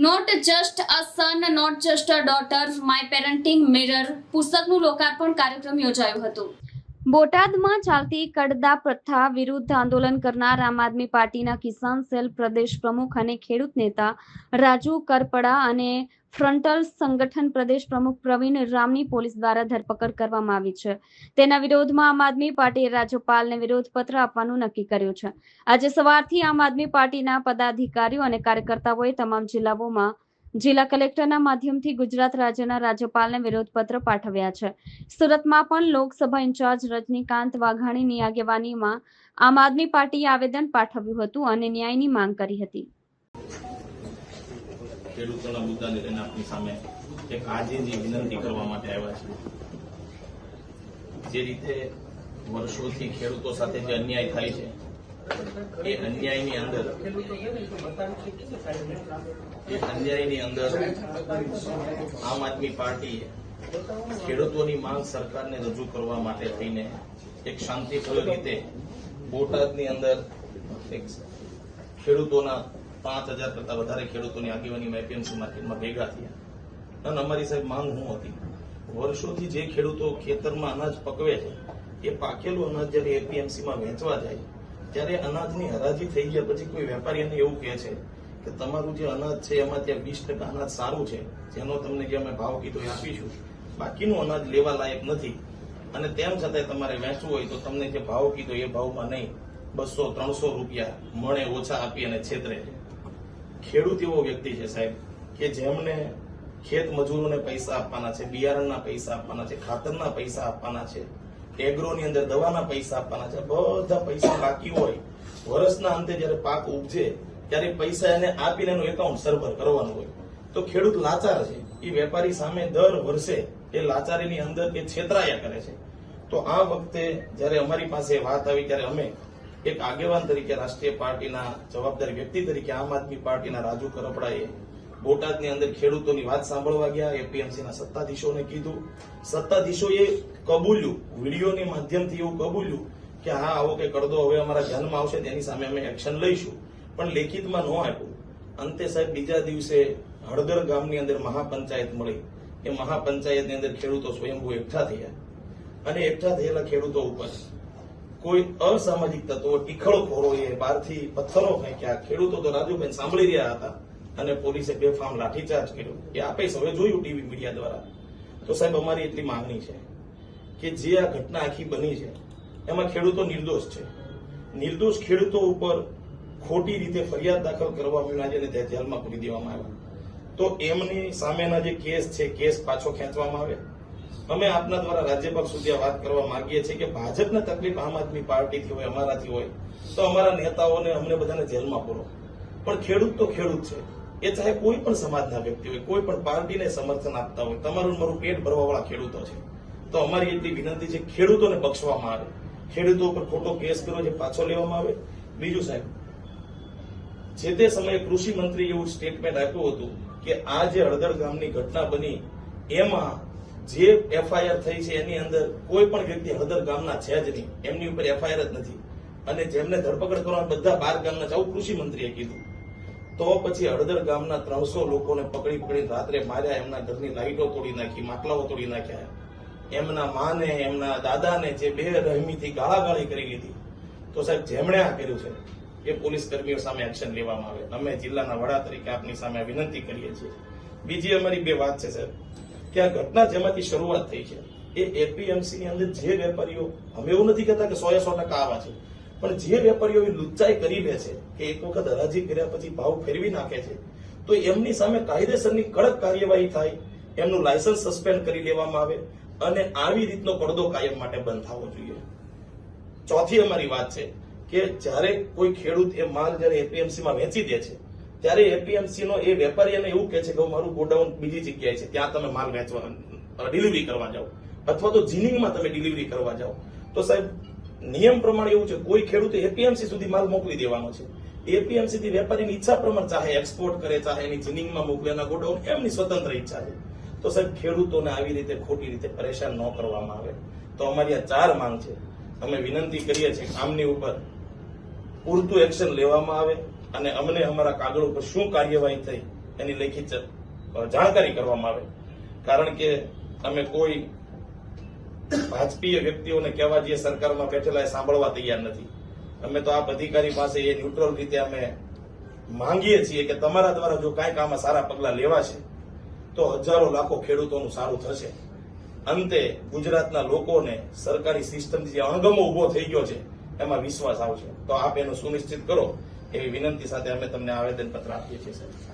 Not just a son, not just a daughter, my parenting mirror પુસ્તકનું લોકાર્પણ કાર્યક્રમ યોજાયો હતો. બોટાદમાં ચાલતી કડદા પ્રથા વિરુદ્ધ આંદોલન કરનાર આમ આદમી પાર્ટીના કિસાન સેલ પ્રદેશ પ્રમુખ અને ખેડૂત નેતા રાજુ કરપડા અને ફ્રન્ટલ સંગઠન પ્રદેશ પ્રમુખ પ્રવીણ રામની પોલીસ દ્વારા ધરપકડ કરવામાં આવી છે. તેના વિરોધમાં આમ આદમી પાર્ટીએ રાજ્યપાલને વિરોધપત્ર આપવાનું નક્કી કર્યું છે. આજે સવારથી આમ આદમી પાર્ટીના પદાધિકારીઓ અને કાર્યકર્તાઓએ તમામ જિલ્લાઓમાં જિલ્લા કલેક્ટરના માધ્યમથી ગુજરાત રાજ્યના રાજ્યપાલને વિરોધપત્ર પાઠવ્યા છે. સુરતમાં પણ લોકસભા ઇન્ચાર્જ રજનીકાંત વાઘાણીની આગેવાનીમાં આમ આદમી પાર્ટીએ આવેદન પાઠવ્યું હતું અને ન્યાયની માંગ કરી હતી. ખેડૂતોના મુદ્દાને લઈને આપની સામે એક આજે જે વિનંતી કરવા માટે આવ્યા છે. જે રીતે વર્ષોથી ખેડૂતો સાથે જે અન્યાય થાય છે એ અન્યાયની અંદર આમ આદમી પાર્ટીએ ખેડૂતોની માંગ સરકારને રજૂ કરવા માટે થઈને એક શાંતિપૂર્ણ રીતે બોટાદની અંદર એક ખેડૂતોના 5,000 કરતા વધારે ખેડૂતોની આગેવાનીમાં એપીએમસી માર્કેટમાં ભેગા થયા. અને અમારી સાહેબ માંગ શું હતી? વર્ષોથી જે ખેડૂતો ખેતરમાં અનાજ પકવે છે એ પાકેલું અનાજ જયારે એપીએમસીમાં વેચવા જાય ત્યારે અનાજની હરાજી થઈ ગયા પછી કોઈ વેપારીને એવું કહે છે કે તમારું જે અનાજ છે એમાં ત્યાં 20% અનાજ સારું છે, જેનો તમને જે અમે ભાવ કીધો એ આપીશું, બાકીનું અનાજ લેવા લાયક નથી, અને તેમ છતાંય તમારે વેચવું હોય તો તમને જે ભાવ કીધો એ ભાવમાં નહીં 200-300 રૂપિયા મણે ઓછા આપી અને છેતરે છે. ખેડૂત એવો વ્યક્તિ છે સાહેબ કે જેમને ખેત મજૂરોને પૈસા આપવાના છે, બિયારણના પૈસા આપવાના છે, ખાતરના પૈસા આપવાના છે, એગ્રોની અંદર દવાના પૈસા આપવાના છે, બધા પૈસા બાકી હોય, વર્ષના અંતે જયારે પાક ઉપજે ત્યારે પૈસા એને આપીને એનું એકાઉન્ટ સર્વર કરવાનું હોય. તો ખેડૂત લાચાર છે, એ વેપારી સામે દર વર્ષે એ લાચારીની અંદર એ છેતરાયા કરે છે. તો આ વખતે જયારે અમારી પાસે વાત આવી ત્યારે અમે એક આગેવાન તરીકે રાષ્ટ્રીય પાર્ટીના જવાબદાર વ્યક્તિ તરીકે આમ આદમી પાર્ટીના રાજુ કરપડાએ બોટાદની અંદર ખેડૂતોની વાત સાંભળવા ગયા. એપીએમસીના સત્તાધીશોને કીધું, સત્તાધીશોએ કબૂલ્યું, વિડીયોની માધ્યમથી એવું કબૂલ્યું કે હા આવો કે કરદો હવે અમારા ધ્યાનમાં આવશે તેની સામે અમે એક્શન લઈશું, પણ લેખિતમાં ન આપ્યું. અંતે સાહેબ બીજા દિવસે હળદર ગામની અંદર મહાપંચાયત મળી. એ મહાપંચાયતની અંદર ખેડૂતો સ્વયંભૂ એકઠા થયા અને એકઠા થયેલા ખેડૂતો ઉપર કોઈ અસામાજિક તત્વો ટીખળખોરોએ બહારથી પથ્થરો ફેંક્યા. ખેડૂતો તો રાજુભાઈ સાંભળી રહ્યા હતા અને પોલીસે બેફામ લાઠીચાર્જ કર્યો. એ આપે હવે જોયું ટીવી મીડિયા દ્વારા. તો સાહેબ અમારી એટલી માંગણી છે કે જે આ ઘટના આખી બની છે એમાં ખેડૂતો નિર્દોષ છે. નિર્દોષ ખેડૂતો ઉપર ખોટી રીતે ફરિયાદ દાખલ કરવામાં આવી અને જેલમાં પૂરી દેવામાં આવ્યા. તો એમની સામેના જે કેસ છે કેસ પાછો ખેંચવામાં આવે. અમે આપના દ્વારા રાજ્યપાલ સુધી આ વાત કરવા માંગીએ છીએ કે ભાજપને તકલીફ આમ આદમી પાર્ટીથી હોય, અમારાથી હોય, તો અમારા નેતાઓને અમને બધાને જેલમાં પૂરો. પણ ખેડૂત તો ખેડૂત છે, એ ચાહે કોઈ પણ સમાજના વ્યક્તિ હોય, કોઈ પણ પાર્ટીને સમર્થન આપતા હોય, તમારું મારું પેટ ભરવાવાળા ખેડૂતો છે. તો અમારી એટલી વિનંતી છે ખેડૂતોને બક્ષવામાં આવે, ખેડૂતો ઉપર ખોટો કેસ કર્યો છે પાછો લેવામાં આવે. બીજું સાહેબ, જે તે સમયે કૃષિ મંત્રી એવું સ્ટેટમેન્ટ આપ્યું હતું કે આ જે હળદર ગામની ઘટના બની એમાં જે એફઆઈઆર થઈ છે એની અંદર કોઈ પણ વ્યક્તિ હળદર ગામના છે જ નહીં, એમની ઉપર એફઆઈઆર જ નથી, અને જેમને ધરપકડ કરવાના બધા 12 ગામના છે, આવું કૃષિ મંત્રીએ કીધું. તો પછી હળદર ગામના 300 લોકોને પકડી રાત્રે માર્યા, એમના ઘરની લાઈટો તોડી નાખી, માટલાઓ તોડી નાખ્યા, એમના માને એમના દાદાને જે બેરહેમીથી ગાળાગાળી કરી લીધી. તો સાહેબ જેમણે આ કર્યું છે એ પોલીસ કર્મીઓ સામે એક્શન લેવામાં આવે. અમે જિલ્લાના વડા તરીકે આપની સામે વિનંતી કરીએ છીએ. બીજી અમારી બે વાત છે સાહેબ કે આ ઘટના જેમાંથી શરૂઆત થઈ છે એ એપીએમસી ની અંદર જે વેપારીઓ, અમે એવું નથી કહેતા કે 100% આવા છે, પણ જે વેપારીઓ લુચ્ચાઈ કરી લે છે કે એક વખત હરાજી કર્યા પછી ભાવ ફેરવી નાખે છે, તો એમની સામે કાયદેસરની કડક કાર્યવાહી થાય, એમનું લાયસન્સ સસ્પેન્ડ કરી લેવામાં આવે અને આવી રીતનો પડદો કાયમ માટે બંધ થવો જોઈએ. ચોથી અમારી વાત છે કે જ્યારે કોઈ ખેડૂત એ માલ જયારે એપીએમસીમાં વેચી દે છે ત્યારે એપીએમસી નો એ વેપારીને એવું કહે છે કે મારું ગોડાઉન બીજી જગ્યાએ છે, ત્યાં તમે માલ વેચવા ડિલિવરી કરવા જાઓ, અથવા તો જીનિંગમાં તમે ડિલિવરી કરવા જાઓ. તો સાહેબ નિયમ પ્રમાણે એવું છે કોઈ ખેડૂતે એપીએમસી સુધી માલ મોકલી દેવાનો છે. એપીએમસી થી વેપારીની ઈચ્છા પ્રમાણે ચાહે એક્સપોર્ટ કરે, ચાહે એની જીનિંગમાં મોકલે, એના ગોડાઉન, એમની સ્વતંત્ર ઈચ્છા છે. તો સાહેબ ખેડૂતોને આવી રીતે ખોટી રીતે પરેશાન ન કરવામાં આવે. તો અમારી આ 4 માંગ છે. અમે વિનંતી કરીએ છીએ કે આમની ઉપર પૂરતું એક્શન લેવામાં આવે અને અમને અમારા કાગળ ઉપર શું કાર્યવાહી થઈ એની લેખિત જાણકારી કરવામાં આવે, કારણ કે અમે કોઈ ભાજપીય વ્યક્તિઓને કહેવા જઈએ સરકારમાં બેઠેલા એ સાંભળવા તૈયાર નથી. અમે તો આપ અધિકારી પાસે એ ન્યુટ્રલ રીતે અમે માંગીએ છીએ કે તમારા દ્વારા જો કાંઈક આમાં સારા પગલા લેવાશે તો હજારો લાખો ખેડૂતોનું સારું થશે. અંતે ગુજરાતના લોકોને સરકારી સિસ્ટમથી જે અણગમો ઉભો થઈ ગયો છે એમાં વિશ્વાસ આવશે. તો આપ એનું સુનિશ્ચિત કરો એવી વિનંતી સાથે અમે તમને આવેદનપત્ર આપીએ છીએ સાહેબ.